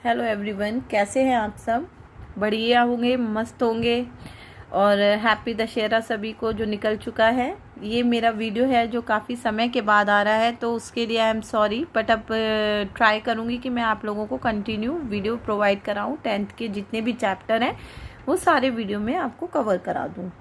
Hello everyone, कैसे हैं आप सब? बढ़िया होंगे, मस्त होंगे। और हैप्पी दशहरा सभी को जो निकल चुका है। ये मेरा वीडियो है जो काफ़ी समय के बाद आ रहा है, तो उसके लिए आई एम सॉरी, बट अब ट्राई करूँगी कि मैं आप लोगों को कंटिन्यू वीडियो प्रोवाइड कराऊँ। 10th के जितने भी चैप्टर हैं वो सारे वीडियो में आपको कवर करा दूँ।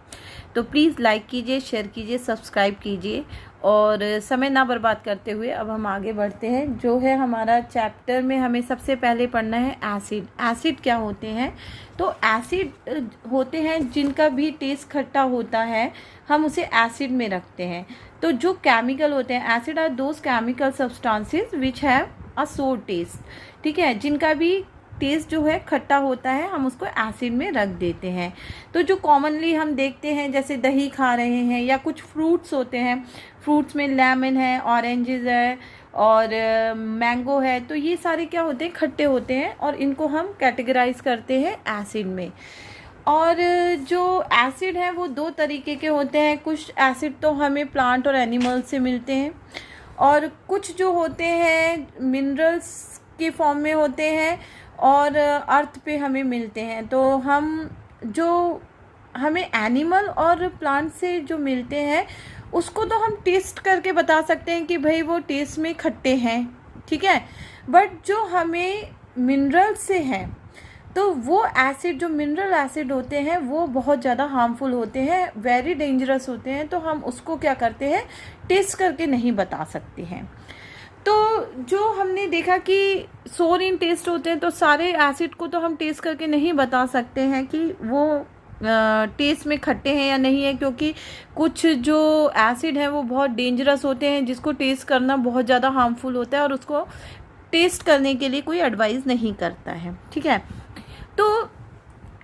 तो प्लीज़ लाइक कीजिए, शेयर कीजिए, सब्सक्राइब कीजिए। और समय ना बर्बाद करते हुए अब हम आगे बढ़ते हैं। जो है हमारा चैप्टर में हमें सबसे पहले पढ़ना है एसिड। एसिड क्या होते हैं? तो एसिड होते हैं जिनका भी टेस्ट खट्टा होता है, हम उसे एसिड में रखते हैं। तो जो केमिकल होते हैं, acid are those chemical substances which have a sour taste. ठीक है, जिनका भी टेस्ट जो है खट्टा होता है, हम उसको एसिड में रख देते हैं। तो जो कॉमनली हम देखते हैं, जैसे दही खा रहे हैं या कुछ फ्रूट्स होते हैं, फ्रूट्स में लेमन है, ऑरेंजेस है और मैंगो है, तो ये सारे क्या होते हैं? खट्टे होते हैं और इनको हम कैटेगराइज करते हैं एसिड में। और जो एसिड है वो दो तरीके के होते हैं। कुछ एसिड तो हमें प्लांट और एनिमल से मिलते हैं और कुछ जो होते हैं मिनरल्स के फॉर्म में होते हैं और अर्थ पे हमें मिलते हैं। तो हमें एनिमल और प्लांट से जो मिलते हैं उसको तो हम टेस्ट करके बता सकते हैं कि भाई वो टेस्ट में खट्टे हैं, ठीक है। बट जो हमें मिनरल से हैं, तो वो एसिड, जो मिनरल एसिड होते हैं, वो बहुत ज़्यादा हार्मफुल होते हैं, वेरी डेंजरस होते हैं। तो हम उसको क्या करते हैं? टेस्ट करके नहीं बता सकते हैं। तो जो हमने देखा कि सोर इन टेस्ट होते हैं, तो सारे एसिड को तो हम टेस्ट करके नहीं बता सकते हैं कि वो टेस्ट में खट्टे हैं या नहीं है, क्योंकि कुछ जो एसिड हैं वो बहुत डेंजरस होते हैं, जिसको टेस्ट करना बहुत ज़्यादा हार्मफुल होता है और उसको टेस्ट करने के लिए कोई एडवाइस नहीं करता है, ठीक है। तो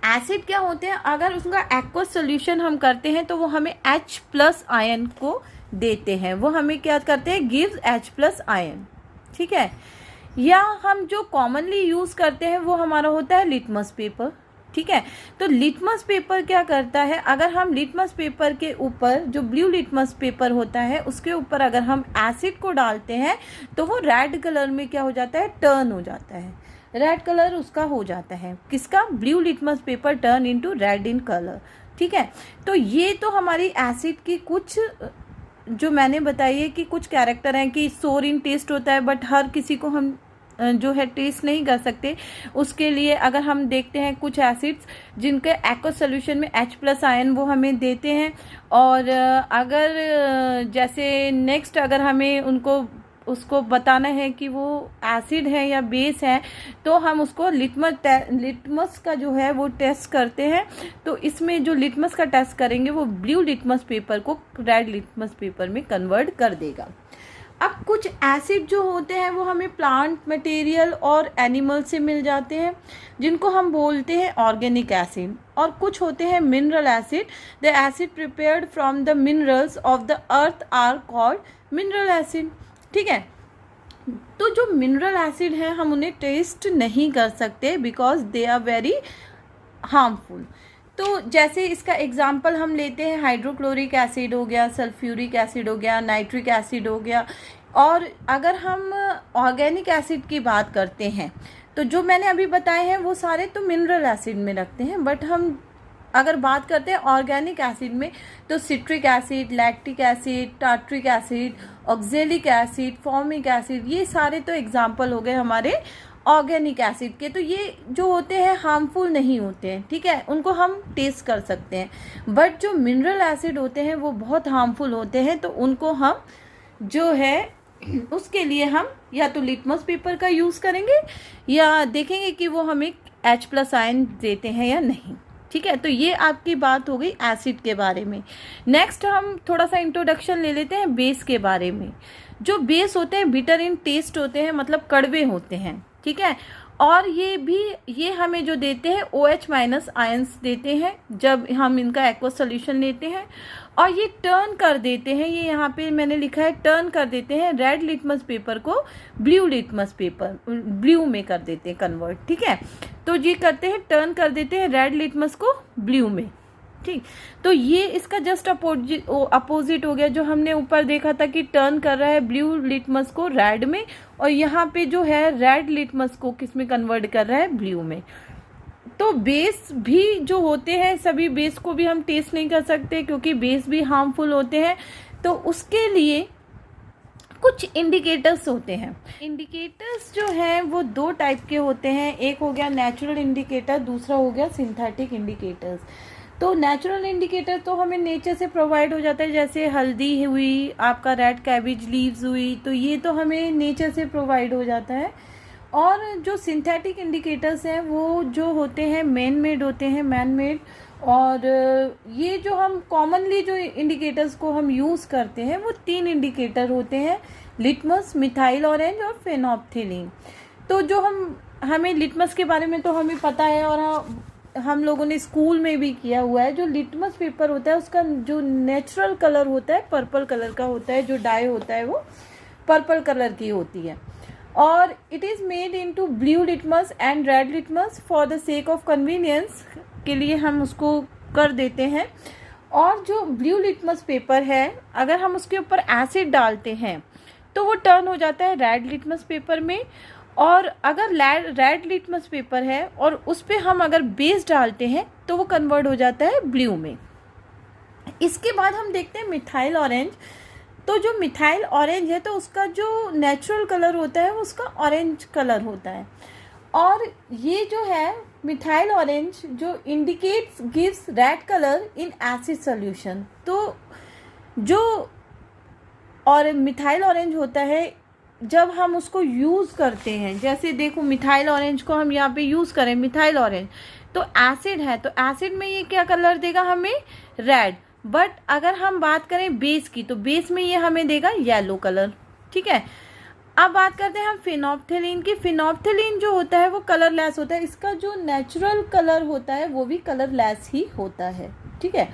एसिड क्या होते हैं? अगर उसका एक्वस सोल्यूशन हम करते हैं तो वो हमें H+ आयन को देते हैं। वो हमें क्या करते हैं? गिव्स H+ आयन, ठीक है। या हम जो कॉमनली यूज़ करते हैं वो हमारा होता है लिटमस पेपर, ठीक है। तो लिटमस पेपर क्या करता है? अगर हम लिटमस पेपर के ऊपर, जो ब्लू लिटमस पेपर होता है, उसके ऊपर अगर हम एसिड को डालते हैं तो वो रेड कलर में क्या हो जाता है? टर्न हो जाता है। रेड कलर उसका हो जाता है। किसका? Blue litmus paper turn into red in colour, ठीक है। तो ये तो हमारी एसिड की कुछ जो मैंने बताई है कि कुछ कैरेक्टर हैं कि सोर इन टेस्ट होता है, बट हर किसी को हम जो है टेस्ट नहीं कर सकते। उसके लिए अगर हम देखते हैं कुछ एसिड्स जिनके एक्वस सोल्यूशन में H+ आयन वो हमें देते हैं। और अगर जैसे नेक्स्ट अगर हमें उसको बताना है कि वो एसिड है या बेस है, तो हम उसको लिटमस का जो है वो टेस्ट करते हैं। तो इसमें जो लिटमस का टेस्ट करेंगे वो ब्लू लिटमस पेपर को रेड लिटमस पेपर में कन्वर्ट कर देगा। अब कुछ एसिड जो होते हैं वो हमें प्लांट मटेरियल और एनिमल से मिल जाते हैं, जिनको हम बोलते हैं ऑर्गेनिक एसिड। और कुछ होते हैं mineral acid. The acid prepared from the minerals of the earth are called mineral acid, ठीक है। तो जो मिनरल एसिड है हम उन्हें टेस्ट नहीं कर सकते because they are very harmful. तो जैसे इसका एग्जांपल हम लेते हैं, हाइड्रोक्लोरिक एसिड हो गया, सल्फ्यूरिक एसिड हो गया, नाइट्रिक एसिड हो गया। और अगर हम ऑर्गेनिक एसिड की बात करते हैं तो जो मैंने अभी बताए हैं वो सारे तो मिनरल एसिड में रखते हैं। बट हम अगर बात करते हैं ऑर्गेनिक एसिड में, तो citric acid, lactic acid, tartaric acid, oxalic acid, formic acid, ये सारे तो एग्जाम्पल हो गए हमारे ऑर्गेनिक एसिड के। तो ये जो होते हैं हार्मफुल नहीं होते हैं, ठीक है, उनको हम टेस्ट कर सकते हैं। बट जो मिनरल एसिड होते हैं वो बहुत हार्मफुल होते हैं, तो उनको हम जो है उसके लिए हम या तो लिटमस पेपर का यूज़ करेंगे या देखेंगे कि वो हमें H+ आयन देते हैं या नहीं, ठीक है। तो ये आपकी बात हो गई एसिड के बारे में। नेक्स्ट हम थोड़ा सा इंट्रोडक्शन ले लेते हैं बेस के बारे में। जो बेस होते हैं बिटर इन टेस्ट होते हैं, मतलब कड़वे होते हैं, ठीक है। और ये हमें जो देते हैं OH- आयंस देते हैं जब हम इनका एक्वस सोल्यूशन लेते हैं। और ये टर्न कर देते हैं, ये यहाँ पे मैंने लिखा है, टर्न कर देते हैं रेड लिटमस पेपर को ब्लू लिटमस पेपर, ब्लू में कर देते हैं कन्वर्ट, ठीक है। तो ये करते हैं, टर्न कर देते हैं रेड लिटमस को ब्लू में। ठीक। तो ये इसका जस्ट अपोजिट हो गया, जो हमने ऊपर देखा था कि टर्न कर रहा है ब्लू लिटमस को रेड में, और यहाँ पे जो है रेड लिटमस को किस में कन्वर्ट कर रहा है, ब्लू में। तो बेस भी जो होते हैं, सभी बेस को भी हम टेस्ट नहीं कर सकते क्योंकि बेस भी हार्मफुल होते हैं। तो उसके लिए कुछ इंडिकेटर्स होते हैं। इंडिकेटर्स जो हैं वो दो टाइप के होते हैं, एक हो गया नेचुरल इंडिकेटर, दूसरा हो गया सिंथेटिक इंडिकेटर्स। तो नेचुरल इंडिकेटर तो हमें नेचर से प्रोवाइड हो जाता है, जैसे हल्दी हुई, आपका रेड कैबेज लीव्स हुई, तो ये तो हमें नेचर से प्रोवाइड हो जाता है। और जो सिंथेटिक इंडिकेटर्स हैं वो जो होते हैं मैन मेड होते हैं, मैन मेड। और ये जो हम कॉमनली जो इंडिकेटर्स को हम यूज़ करते हैं वो 3 इंडिकेटर होते हैं, लिटमस, मिथाइल ऑरेंज और फेनोल्फथलीन। तो जो हमें लिटमस के बारे में तो हमें पता है, और हम लोगों ने स्कूल में भी किया हुआ है। जो लिटमस पेपर होता है उसका जो नेचुरल कलर होता है पर्पल कलर का होता है, जो डाई होता है वो पर्पल कलर की होती है। और it is made into blue litmus and red litmus for the sake of convenience के लिए हम उसको कर देते हैं। और जो ब्लू लिटमस पेपर है, अगर हम उसके ऊपर एसिड डालते हैं तो वो टर्न हो जाता है रेड लिटमस पेपर में। और अगर रेड लिटमस पेपर है और उस पर हम अगर बेस डालते हैं तो वो कन्वर्ट हो जाता है ब्लू में। इसके बाद हम देखते हैं मिथाइल ऑरेंज। तो जो मिथाइल ऑरेंज है तो उसका जो नेचुरल कलर होता है वो उसका ऑरेंज कलर होता है। और ये जो है मिथाइल ऑरेंज जो indicates gives red colour in acid solution. तो जो और मिथाइल ऑरेंज होता है जब हम उसको यूज़ करते हैं, जैसे देखो मिथाइल ऑरेंज को हम यहाँ पे यूज़ करें, मिथाइल ऑरेंज तो एसिड है, तो एसिड में ये क्या कलर देगा हमें, रेड। बट अगर हम बात करें बेस की तो बेस में ये हमें देगा येलो कलर। ठीक है। अब बात करते हैं हम फेनोल्फथलीन की। फेनोल्फथलीन जो होता है वो कलरलेस होता है, इसका जो नेचुरल कलर होता है वो भी कलरलेस ही होता है। ठीक है।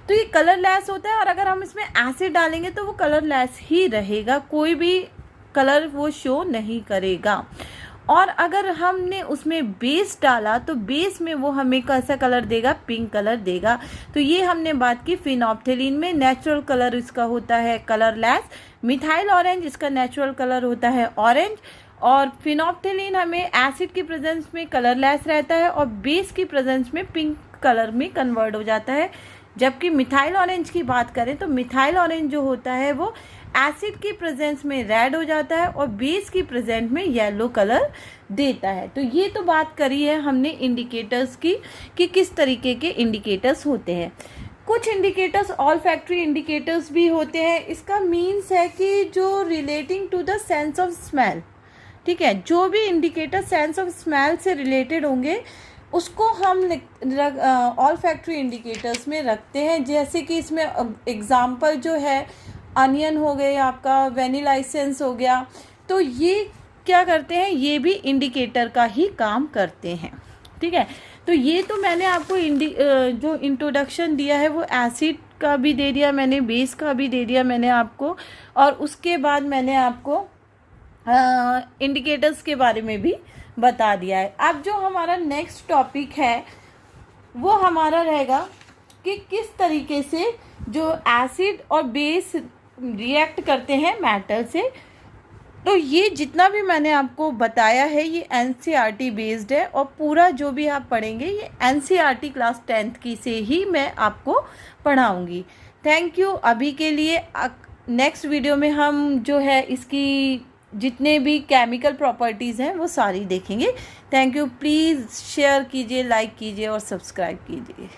तो ये कलरलेस होता है और अगर हम इसमें एसिड डालेंगे तो वो कलरलेस ही रहेगा, कोई भी कलर वो शो नहीं करेगा। और अगर हमने उसमें बेस डाला तो बेस में वो हमें कैसा कलर देगा, पिंक कलर देगा। तो ये हमने बात की फेनोल्फथलीन में नेचुरल कलर इसका होता है कलरलेस। मिथाइल ऑरेंज इसका नेचुरल कलर होता है ऑरेंज। और फेनोल्फथलीन हमें एसिड की प्रेजेंस में कलरलेस रहता है और बेस की प्रेजेंस में पिंक कलर में कन्वर्ट हो जाता है। जबकि मिथाइल ऑरेंज की बात करें तो मिथाइल ऑरेंज जो होता है वो एसिड की प्रेजेंस में रेड हो जाता है और बेस की प्रेजेंस में येलो कलर देता है। तो ये तो बात करी है हमने इंडिकेटर्स की कि किस तरीके के इंडिकेटर्स होते हैं। कुछ इंडिकेटर्स ऑल्फैक्टरी इंडिकेटर्स भी होते हैं। इसका मीन्स है कि जो relating to the sense of smell. ठीक है। जो भी इंडिकेटर सेंस ऑफ स्मेल से रिलेटेड होंगे उसको हम ऑल्फैक्टरी इंडिकेटर्स में रखते हैं। जैसे कि इसमें एग्जाम्पल जो है अनियन हो गए, आपका वेनिला एसेंस हो गया, तो ये क्या करते हैं, ये भी इंडिकेटर का ही काम करते हैं। ठीक है। तो ये तो मैंने आपको जो इंट्रोडक्शन दिया है वो एसिड का भी दे दिया मैंने, बेस का भी दे दिया मैंने आपको, और उसके बाद मैंने आपको इंडिकेटर्स के बारे में भी बता दिया है। अब जो हमारा नेक्स्ट टॉपिक है वो हमारा रहेगा कि किस तरीके से जो एसिड और बेस रिएक्ट करते हैं मेटल से। तो ये जितना भी मैंने आपको बताया है ये एनसीईआरटी बेस्ड है और पूरा जो भी आप पढ़ेंगे ये एनसीईआरटी क्लास 10th की से ही मैं आपको पढ़ाऊँगी। Thank you. अभी के लिए नेक्स्ट वीडियो में हम जो है इसकी जितने भी केमिकल प्रॉपर्टीज़ हैं वो सारी देखेंगे। Thank you. प्लीज़ शेयर कीजिए, लाइक कीजिए और सब्सक्राइब कीजिए।